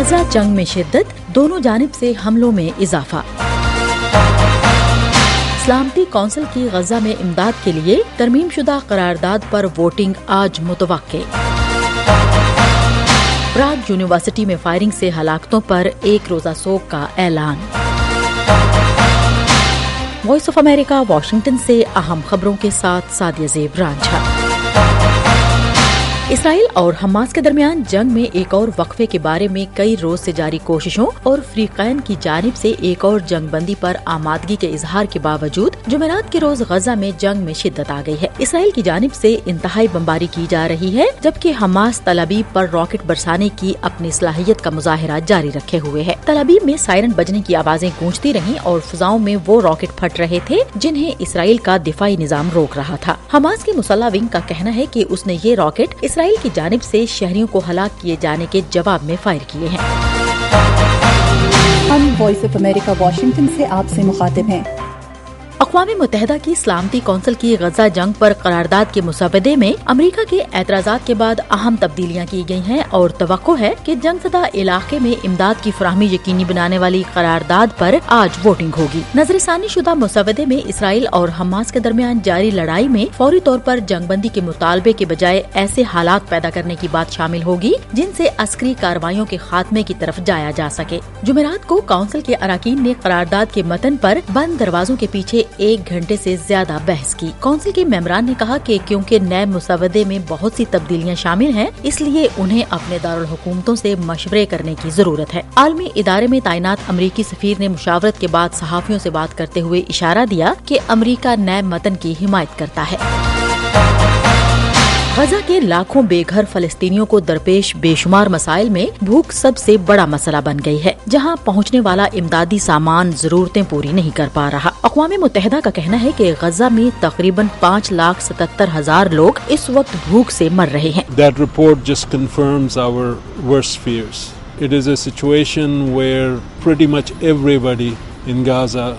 غزہ جنگ میں شدت، دونوں جانب سے حملوں میں اضافہ۔ سلامتی کونسل کی غزہ میں امداد کے لیے ترمیم شدہ قرارداد پر ووٹنگ آج متوقع۔ پراگ یونیورسٹی میں فائرنگ سے ہلاکتوں پر ایک روزہ سوگ کا اعلان۔ وائس آف امریکہ واشنگٹن سے اہم خبروں کے ساتھ سعدیہ زیب رانجھا۔ اسرائیل اور حماس کے درمیان جنگ میں ایک اور وقفے کے بارے میں کئی روز سے جاری کوششوں اور فریقین کی جانب سے ایک اور جنگ بندی پر آمادگی کے اظہار کے باوجود جمعرات کے روز غزہ میں جنگ میں شدت آ گئی ہے۔ اسرائیل کی جانب سے انتہائی بمباری کی جا رہی ہے، جبکہ حماس تل ابیب پر راکٹ برسانے کی اپنی صلاحیت کا مظاہرہ جاری رکھے ہوئے ہے۔ تل ابیب میں سائرن بجنے کی آوازیں گونجتی رہیں اور فضاؤں میں وہ راکٹ پھٹ رہے تھے جنہیں اسرائیل کا دفاعی نظام روک رہا تھا۔ حماس کی مسلح ونگ کا کہنا ہے کہ اس نے یہ راکٹ اسرائیل کی جانب سے شہریوں کو ہلاک کیے جانے کے جواب میں فائر کیے ہیں۔ ہم وائس آف امریکہ واشنگٹن سے آپ سے مخاطب ہیں۔ اقوام متحدہ کی سلامتی کونسل کی غزہ جنگ پر قرارداد کے مسودے میں امریکہ کے اعتراضات کے بعد اہم تبدیلیاں کی گئی ہیں اور توقع ہے کہ جنگ زدہ علاقے میں امداد کی فراہمی یقینی بنانے والی قرارداد پر آج ووٹنگ ہوگی۔ نظر ثانی شدہ مسودے میں اسرائیل اور حماس کے درمیان جاری لڑائی میں فوری طور پر جنگ بندی کے مطالبے کے بجائے ایسے حالات پیدا کرنے کی بات شامل ہوگی جن سے عسکری کارروائیوں کے خاتمے کی طرف جایا جا سکے۔ جمعرات کو کونسل کے اراکین نے قرارداد کے متن پر بند دروازوں کے پیچھے 1 گھنٹے سے زیادہ بحث کی۔ کونسل کے ممبران نے کہا کہ کیونکہ نئے مسودے میں بہت سی تبدیلیاں شامل ہیں، اس لیے انہیں اپنے دارالحکومتوں سے مشورے کرنے کی ضرورت ہے۔ عالمی ادارے میں تعینات امریکی سفیر نے مشاورت کے بعد صحافیوں سے بات کرتے ہوئے اشارہ دیا کہ امریکہ نئے متن کی حمایت کرتا ہے۔ غزہ کے لاکھوں بے گھر فلسطینیوں کو درپیش بے شمار مسائل میں بھوک سب سے بڑا مسئلہ بن گئی ہے، جہاں پہنچنے والا امدادی سامان ضرورتیں پوری نہیں کر پا رہا۔ اقوام متحدہ کا کہنا ہے کہ غزہ میں تقریباً 5,77,000 لوگ اس وقت بھوک سے مر رہے ہیں۔ That report just confirms our worst fears. It is a situation where pretty much everybody in Gaza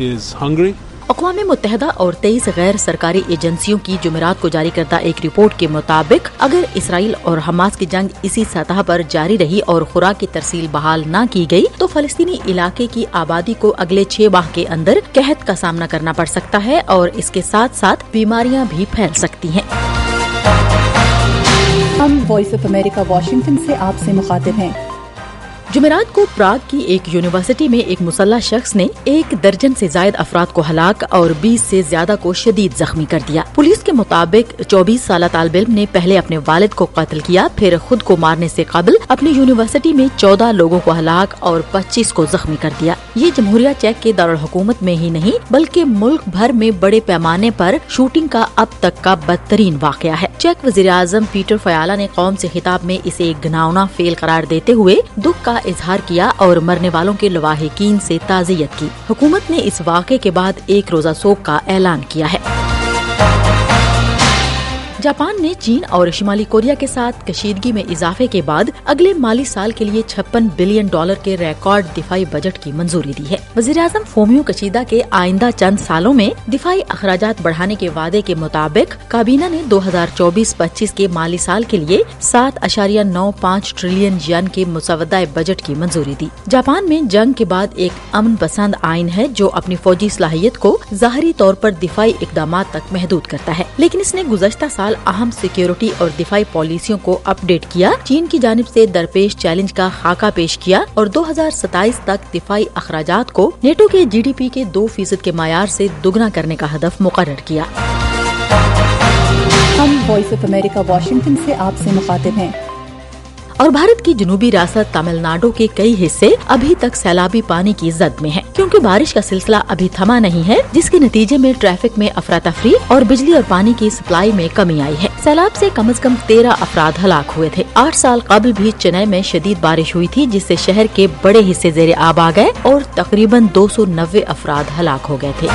is hungry. اقوام متحدہ اور 23 غیر سرکاری ایجنسیوں کی جمعرات کو جاری کردہ ایک رپورٹ کے مطابق اگر اسرائیل اور حماس کی جنگ اسی سطح پر جاری رہی اور خوراک کی ترسیل بحال نہ کی گئی تو فلسطینی علاقے کی آبادی کو اگلے 6 ماہ کے اندر قحط کا سامنا کرنا پڑ سکتا ہے اور اس کے ساتھ ساتھ بیماریاں بھی پھیل سکتی ہیں۔ ہم وائس آف امریکہ واشنگٹن سے آپ سے مخاطب ہیں۔ جمعرات کو پراگ کی ایک یونیورسٹی میں ایک مسلح شخص نے 1 درجن سے زائد افراد کو ہلاک اور 20 سے زیادہ کو شدید زخمی کر دیا۔ پولیس کے مطابق 24 سالہ طالب علم نے پہلے اپنے والد کو قتل کیا، پھر خود کو مارنے سے قبل اپنی یونیورسٹی میں 14 لوگوں کو ہلاک اور 25 کو زخمی کر دیا۔ یہ جمہوریہ چیک کے دارالحکومت میں ہی نہیں بلکہ ملک بھر میں بڑے پیمانے پر شوٹنگ کا اب تک کا بدترین واقعہ ہے۔ چیک وزیر اعظم پیٹر فیالا نے قوم سے خطاب میں اسے ایک گھناؤنا فعل قرار دیتے ہوئے دکھ کا اظہار کیا اور مرنے والوں کے لواحقین سے تعزیت کی۔ حکومت نے اس واقعے کے بعد ایک روزہ سوگ کا اعلان کیا ہے۔ جاپان نے چین اور شمالی کوریا کے ساتھ کشیدگی میں اضافے کے بعد اگلے مالی سال کے لیے $56 بلین کے ریکارڈ دفاعی بجٹ کی منظوری دی ہے۔ وزیر اعظم فومیو کشیدا کے آئندہ چند سالوں میں دفاعی اخراجات بڑھانے کے وعدے کے مطابق کابینہ نے 2024-25 کے مالی سال کے لیے $7.95 ٹریلین کے مسودہ بجٹ کی منظوری دی۔ جاپان میں جنگ کے بعد ایک امن پسند آئین ہے جو اپنی فوجی صلاحیت کو ظاہری طور پر دفاعی اقدامات تک محدود کرتا ہے، لیکن اس نے گزشتہ سال اہم سیکیورٹی اور دفاعی پالیسیوں کو اپ ڈیٹ کیا، چین کی جانب سے درپیش چیلنج کا خاکہ پیش کیا اور 2027 تک دفاعی اخراجات کو نیٹو کے GDP کے 2% کے معیار سے دگنا کرنے کا ہدف مقرر کیا۔ ہم وائس آف امریکہ واشنگٹن سے آپ سے مخاطب ہیں۔ اور بھارت کی جنوبی ریاست تمل ناڈو کے کئی حصے ابھی تک سیلابی پانی کی زد میں ہیں، کیونکہ بارش کا سلسلہ ابھی تھما نہیں ہے، جس کے نتیجے میں ٹریفک میں افراتفری اور بجلی اور پانی کی سپلائی میں کمی آئی ہے۔ سیلاب سے کم از کم 13 افراد ہلاک ہوئے تھے۔ 8 سال قبل بھی چنئی میں شدید بارش ہوئی تھی، جس سے شہر کے بڑے حصے زیر آب آ گئے اور تقریباً 290 افراد ہلاک ہو گئے تھے۔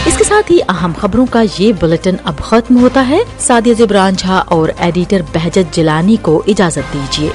اس کے ساتھ ہی اہم خبروں کا یہ بلیٹن اب ختم ہوتا ہے۔ سعدیہ زیب رانجھا اور ایڈیٹر بہجت جیلانی کو اجازت دیجیے۔